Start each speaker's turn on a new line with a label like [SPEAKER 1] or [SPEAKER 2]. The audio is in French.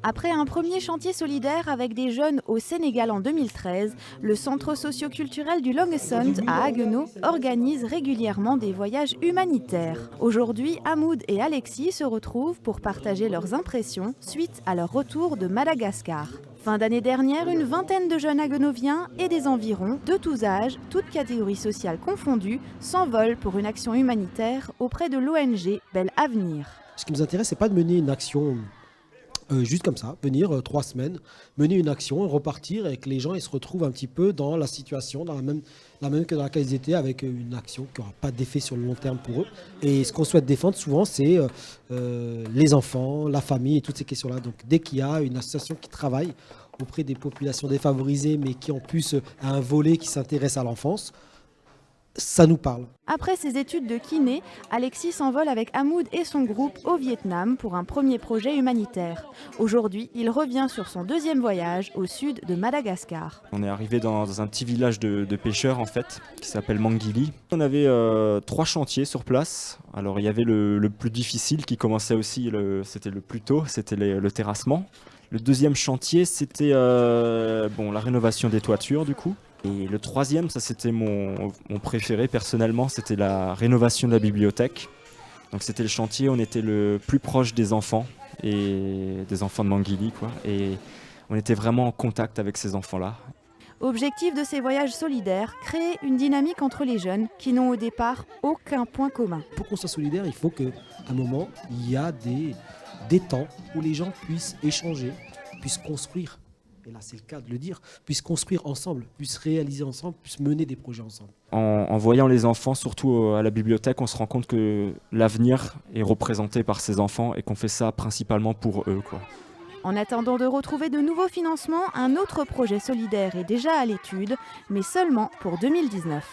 [SPEAKER 1] Après un premier chantier solidaire avec des jeunes au Sénégal en 2013, le centre socio-culturel du Long Sund à Haguenau organise régulièrement des voyages humanitaires. Aujourd'hui, Hamoud et Alexis se retrouvent pour partager leurs impressions suite à leur retour de Madagascar. Fin d'année dernière, une vingtaine de jeunes haguenoviens et des environs, de tous âges, toutes catégories sociales confondues, s'envolent pour une action humanitaire auprès de l'ONG Bel Avenir.
[SPEAKER 2] Ce qui nous intéresse, c'est pas de mener une action juste comme ça, venir 3 semaines, mener une action, repartir et que les gens ils se retrouvent un petit peu dans la situation, dans la même que dans laquelle ils étaient, avec une action qui n'aura pas d'effet sur le long terme pour eux. Et ce qu'on souhaite défendre souvent, c'est les enfants, la famille et toutes ces questions-là. Donc dès qu'il y a une association qui travaille auprès des populations défavorisées, mais qui en plus a un volet qui s'intéresse à l'enfance, ça nous parle.
[SPEAKER 1] Après ses études de kiné, Alexis s'envole avec Hamoud et son groupe au Vietnam pour un premier projet humanitaire. Aujourd'hui, il revient sur son deuxième voyage au sud de Madagascar.
[SPEAKER 3] On est arrivé dans un petit village de pêcheurs en fait, qui s'appelle Manguili. On avait 3 chantiers sur place. Alors il y avait le plus difficile qui commençait aussi, c'était le plus tôt, c'était le terrassement. Le deuxième chantier, c'était la rénovation des toitures du coup. Et le troisième, ça c'était mon préféré personnellement, c'était la rénovation de la bibliothèque. Donc c'était le chantier, on était le plus proche des enfants et des enfants de Manguili quoi. Et on était vraiment en contact avec ces enfants-là.
[SPEAKER 1] Objectif de ces voyages solidaires, créer une dynamique entre les jeunes qui n'ont au départ aucun point commun.
[SPEAKER 2] Pour qu'on soit solidaire, il faut qu'à un moment, il y a des temps où les gens puissent échanger, puissent construire. Et là, c'est le cas de le dire, puissent construire ensemble, puissent réaliser ensemble, puissent mener des projets ensemble.
[SPEAKER 3] En voyant les enfants, surtout à la bibliothèque, on se rend compte que l'avenir est représenté par ces enfants et qu'on fait ça principalement pour eux, quoi.
[SPEAKER 1] En attendant de retrouver de nouveaux financements, un autre projet solidaire est déjà à l'étude, mais seulement pour 2019.